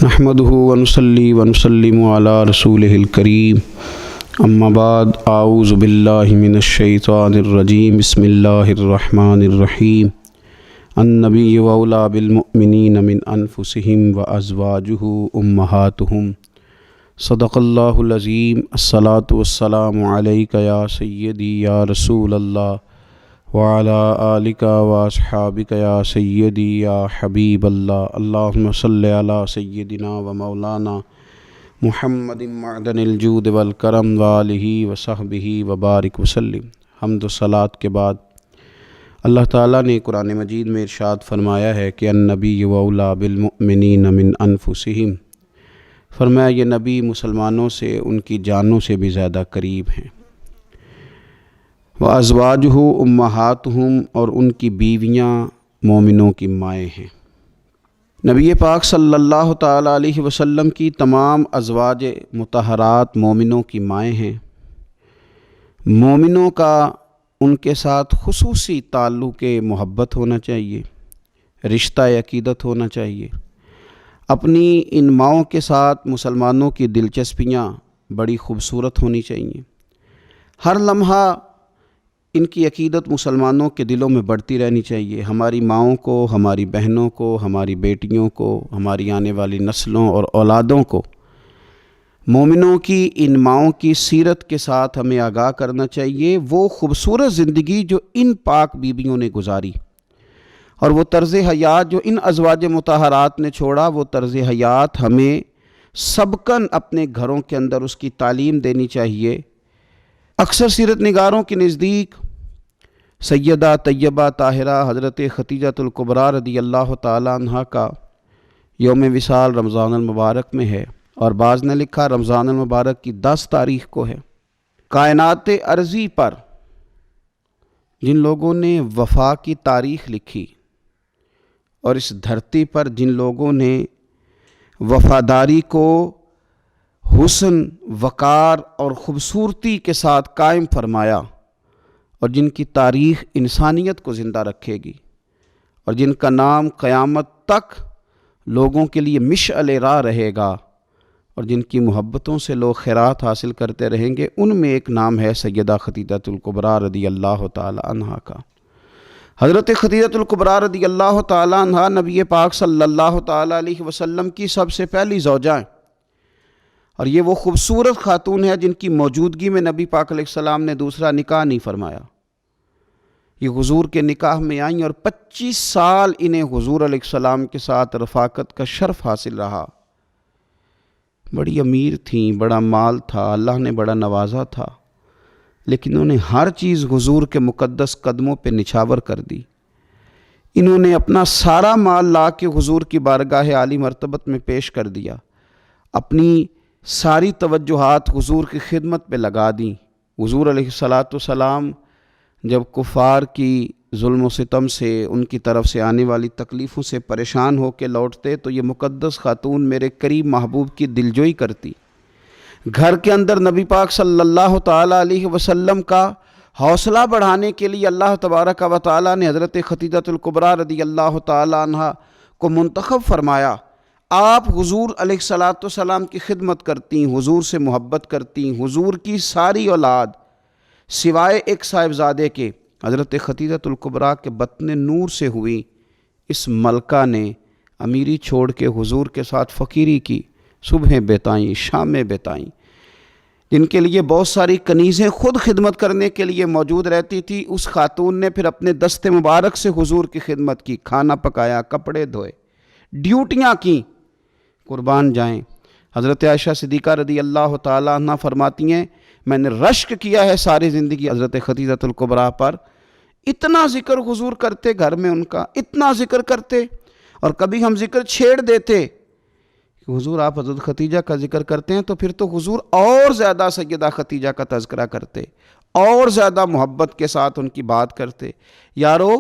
نحمده ونصلي ونسلم على رسوله الكريم اما بعد اعوذ باللہ من الشیطان الرجیم بسم اللہ الرحمن الرحیم النبی اولی بالمؤمنین من انفسهم وازواجہ امہاتہم صدق اللہ العظیم الصلاۃ والسلام علیک یا سیدی یا رسول اللہ وعلی آلک واصحابک یا سیدی یا حبیب اللہ اللہم صلی علی سیدنا و مولانا محمد معدن الجود والکرم وآلہ وصحبہ وبارک وسلم۔ حمد و صلاۃ کے بعد اللہ تعالیٰ نے قرآن مجید میں ارشاد فرمایا ہے کہ النبی اولی بالمؤمنین من انفسہم، فرمایا یہ نبی مسلمانوں سے ان کی جانوں سے بھی زیادہ قریب ہیں۔ وازواجہ امہاتہم، اور ان کی بیویاں مومنوں کی مائیں ہیں۔ نبی پاک صلی اللہ تعالیٰ علیہ وسلم کی تمام ازواج مطہرات مومنوں کی مائیں ہیں۔ مومنوں کا ان کے ساتھ خصوصی تعلق محبت ہونا چاہیے، رشتہ عقیدت ہونا چاہیے۔ اپنی ان ماؤں کے ساتھ مسلمانوں کی دلچسپیاں بڑی خوبصورت ہونی چاہیے۔ ہر لمحہ ان کی عقیدت مسلمانوں کے دلوں میں بڑھتی رہنی چاہیے۔ ہماری ماؤں کو، ہماری بہنوں کو، ہماری بیٹیوں کو، ہماری آنے والی نسلوں اور اولادوں کو مومنوں کی ان ماؤں کی سیرت کے ساتھ ہمیں آگاہ کرنا چاہیے۔ وہ خوبصورت زندگی جو ان پاک بیویوں نے گزاری اور وہ طرز حیات جو ان ازواج مطہرات نے چھوڑا، وہ طرز حیات ہمیں سبقاً اپنے گھروں کے اندر اس کی تعلیم دینی چاہیے۔ اکثر سیرت نگاروں کے نزدیک سیدہ طیبہ طاہرہ حضرت ختیجۃ الکبریٰ رضی اللہ تعالیٰ عنہ کا یوم وصال رمضان المبارک میں ہے، اور بعض نے لکھا رمضان المبارک کی 10 تاریخ کو ہے۔ کائنات ارضی پر جن لوگوں نے وفا کی تاریخ لکھی اور اس دھرتی پر جن لوگوں نے وفاداری کو حسن، وقار اور خوبصورتی کے ساتھ قائم فرمایا، اور جن کی تاریخ انسانیت کو زندہ رکھے گی، اور جن کا نام قیامت تک لوگوں کے لیے مشعل راہ رہے گا، اور جن کی محبتوں سے لوگ خیرات حاصل کرتے رہیں گے، ان میں ایک نام ہے سیدہ ختیجۃ الکبریٰ رضی اللہ تعالی عنہ کا۔ حضرت ختیجۃ الکبریٰ رضی اللہ تعالی عنہ نبی پاک صلی اللہ تعالی علیہ وسلم کی سب سے پہلی زوجہ ہیں، اور یہ وہ خوبصورت خاتون ہے جن کی موجودگی میں نبی پاک علیہ السلام نے دوسرا نکاح نہیں فرمایا۔ یہ حضور کے نکاح میں آئیں اور 25 سال انہیں حضور علیہ السلام کے ساتھ رفاقت کا شرف حاصل رہا۔ بڑی امیر تھیں، بڑا مال تھا، اللہ نے بڑا نوازا تھا، لیکن انہوں نے ہر چیز حضور کے مقدس قدموں پہ نچھاور کر دی۔ انہوں نے اپنا سارا مال لا کے حضور کی بارگاہ عالی مرتبت میں پیش کر دیا، اپنی ساری توجہات حضور کی خدمت پہ لگا دیں۔ حضور علیہ السلام جب کفار کی ظلم و ستم سے، ان کی طرف سے آنے والی تکلیفوں سے پریشان ہو کے لوٹتے تو یہ مقدس خاتون میرے قریب محبوب کی دلجوئی کرتی۔ گھر کے اندر نبی پاک صلی اللہ تعالیٰ علیہ وسلم کا حوصلہ بڑھانے کے لیے اللہ تبارک و تعالیٰ نے حضرت ختیجۃ الکبریٰ رضی اللہ تعالیٰ عنہ کو منتخب فرمایا۔ آپ حضور علیہ السلام کی خدمت کرتی، حضور سے محبت کرتی، حضور کی ساری اولاد سوائے ایک صاحبزادے کے حضرت ختیجۃ الکبریٰ کے بطن نور سے ہوئی۔ اس ملکہ نے امیری چھوڑ کے حضور کے ساتھ فقیری کی، صبحیں بتائیں، شامیں بتائیں، جن کے لیے بہت ساری کنیزیں خود خدمت کرنے کے لیے موجود رہتی تھی۔ اس خاتون نے پھر اپنے دست مبارک سے حضور کی خدمت کی، کھانا پکایا، کپڑے دھوئے، ڈیوٹیاں کیں۔ قربان جائیں، حضرت عائشہ صدیقہ رضی اللہ تعالیٰ عنہ فرماتی ہیں میں نے رشک کیا ہے ساری زندگی حضرت ختیجۃ الکبریٰ پر۔ اتنا ذکر حضور کرتے گھر میں ان کا، اتنا ذکر کرتے، اور کبھی ہم ذکر چھیڑ دیتے کہ حضور آپ حضرت ختیجہ کا ذکر کرتے ہیں، تو پھر تو حضور اور زیادہ سیدہ ختیجہ کا تذکرہ کرتے، اور زیادہ محبت کے ساتھ ان کی بات کرتے۔ یارو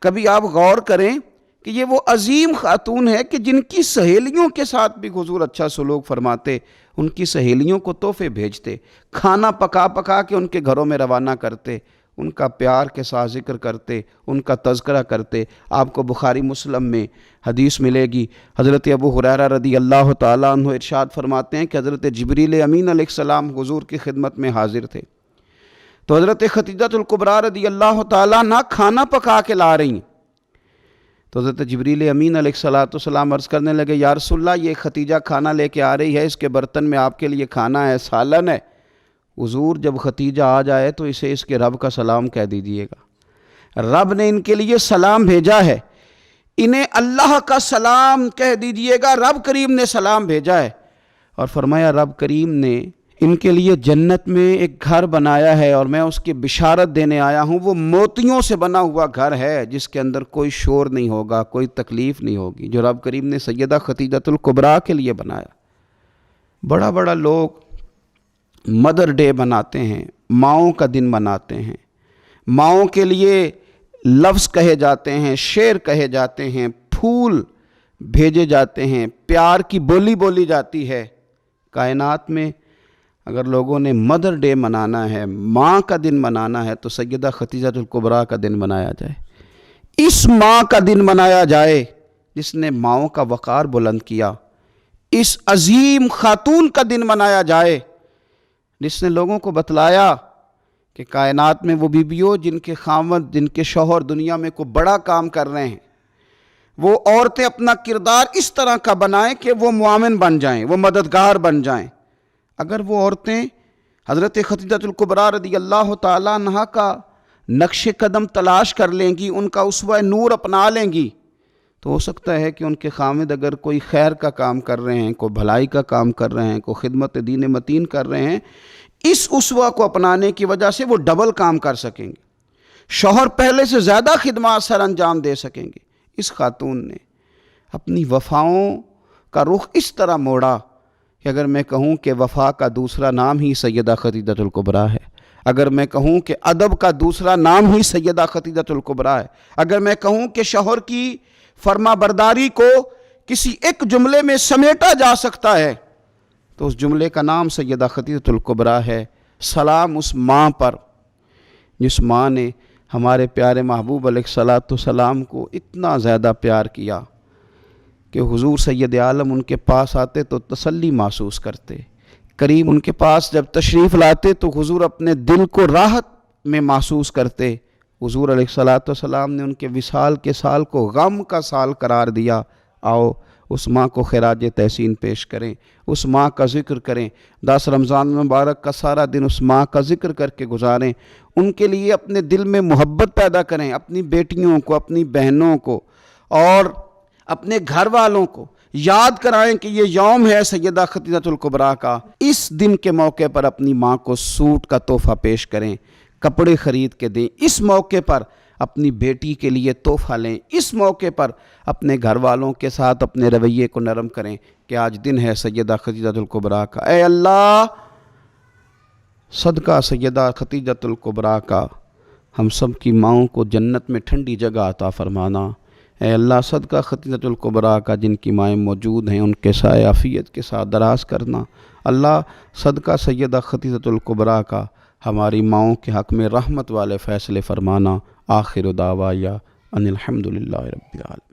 کبھی آپ غور کریں کہ یہ وہ عظیم خاتون ہے کہ جن کی سہیلیوں کے ساتھ بھی حضور اچھا سلوک فرماتے، ان کی سہیلیوں کو تحفے بھیجتے، کھانا پکا پکا کے ان کے گھروں میں روانہ کرتے، ان کا پیار کے ساتھ ذکر کرتے، ان کا تذکرہ کرتے۔ آپ کو بخاری مسلم میں حدیث ملے گی، حضرت ابو ہریرہ رضی اللہ تعالیٰ عنہ ارشاد فرماتے ہیں کہ حضرت جبریل امین علیہ السلام حضور کی خدمت میں حاضر تھے، تو حضرت خدیجہ الکبریٰ رضی اللہ تعالیٰ عنہ کھانا پکا کے لا رہی ہیں، تو حضرت جبریل امین علیہ السلام عرض کرنے لگے، یا رسول اللہ یہ خدیجہ کھانا لے کے آ رہی ہے، اس کے برتن میں آپ کے لیے کھانا ہے، سالن ہے۔ حضور جب خدیجہ آ جائے تو اسے اس کے رب کا سلام کہہ دیجئے گا، رب نے ان کے لیے سلام بھیجا ہے، انہیں اللہ کا سلام کہہ دیجئے گا، رب کریم نے سلام بھیجا ہے۔ اور فرمایا رب کریم نے ان کے لیے جنت میں ایک گھر بنایا ہے اور میں اس کی بشارت دینے آیا ہوں، وہ موتیوں سے بنا ہوا گھر ہے جس کے اندر کوئی شور نہیں ہوگا، کوئی تکلیف نہیں ہوگی، جو رب کریم نے سیدہ خدیجہ الکبریٰ کے لیے بنایا۔ بڑا بڑا لوگ مدر ڈے مناتے ہیں، ماؤں کا دن مناتے ہیں، ماؤں کے لیے لفظ کہے جاتے ہیں، شعر کہے جاتے ہیں، پھول بھیجے جاتے ہیں، پیار کی بولی بولی جاتی ہے۔ کائنات میں اگر لوگوں نے مدر ڈے منانا ہے، ماں کا دن منانا ہے، تو سیدہ خدیجہ الکبریٰ کا دن منایا جائے، اس ماں کا دن منایا جائے جس نے ماؤں کا وقار بلند کیا، اس عظیم خاتون کا دن منایا جائے جس نے لوگوں کو بتلایا کہ کائنات میں وہ بیویوں جن کے خاوند، جن کے شوہر دنیا میں کوئی بڑا کام کر رہے ہیں، وہ عورتیں اپنا کردار اس طرح کا بنائیں کہ وہ معاون بن جائیں، وہ مددگار بن جائیں۔ اگر وہ عورتیں حضرت خدیجہ الکبریٰ رضی اللہ تعالیٰ عنہا کا نقش قدم تلاش کر لیں گی، ان کا اسوہ نور اپنا لیں گی، تو ہو سکتا ہے کہ ان کے خامد اگر کوئی خیر کا کام کر رہے ہیں، کوئی بھلائی کا کام کر رہے ہیں، کوئی خدمت دین متین کر رہے ہیں، اس اسوہ کو اپنانے کی وجہ سے وہ ڈبل کام کر سکیں گے، شوہر پہلے سے زیادہ خدمات سر انجام دے سکیں گے۔ اس خاتون نے اپنی وفاؤں کا رخ اس طرح موڑا کہ اگر میں کہوں کہ وفا کا دوسرا نام ہی سیدہ خدیجہ الکبریٰ ہے، اگر میں کہوں کہ ادب کا دوسرا نام ہی سیدہ خدیجہ الکبریٰ ہے، اگر میں کہوں کہ شوہر کی فرما برداری کو کسی ایک جملے میں سمیٹا جا سکتا ہے، تو اس جملے کا نام سیدہ خدیجہ الکبریٰ ہے۔ سلام اس ماں پر جس ماں نے ہمارے پیارے محبوب علیہ السلام کو اتنا زیادہ پیار کیا کہ حضور سید عالم ان کے پاس آتے تو تسلی محسوس کرتے، کریم ان کے پاس جب تشریف لاتے تو حضور اپنے دل کو راحت میں محسوس کرتے۔ حضور علیہ السلام نے ان کے وصال کے سال کو غم کا سال قرار دیا۔ آؤ اس ماں کو خراج تحسین پیش کریں، اس ماں کا ذکر کریں، 10 رمضان مبارک کا سارا دن اس ماں کا ذکر کر کے گزاریں، ان کے لیے اپنے دل میں محبت پیدا کریں، اپنی بیٹیوں کو، اپنی بہنوں کو اور اپنے گھر والوں کو یاد کرائیں کہ یہ یوم ہے سیدہ خدیجہ الکبریٰ کا۔ اس دن کے موقع پر اپنی ماں کو سوٹ کا تحفہ پیش کریں، کپڑے خرید کے دیں، اس موقع پر اپنی بیٹی کے لیے تحفہ لیں، اس موقع پر اپنے گھر والوں کے ساتھ اپنے رویے کو نرم کریں کہ آج دن ہے سیدہ خدیجہ الکبریٰ کا۔ اے اللہ صدقہ سیدہ خدیجہ الکبریٰ کا ہم سب کی ماؤں کو جنت میں ٹھنڈی جگہ عطا فرمانا۔ اے اللہ صدقہ خدیجہ الکبریٰ کا جن کی مائیں موجود ہیں ان کے سائے عافیت کے ساتھ دراز کرنا۔ اللہ صدقہ سیدہ خدیجہ الکبریٰ کا ہماری ماؤں کے حق میں رحمت والے فیصلے فرمانا۔ آخر دعوایا ان الحمدللہ رب العالمین۔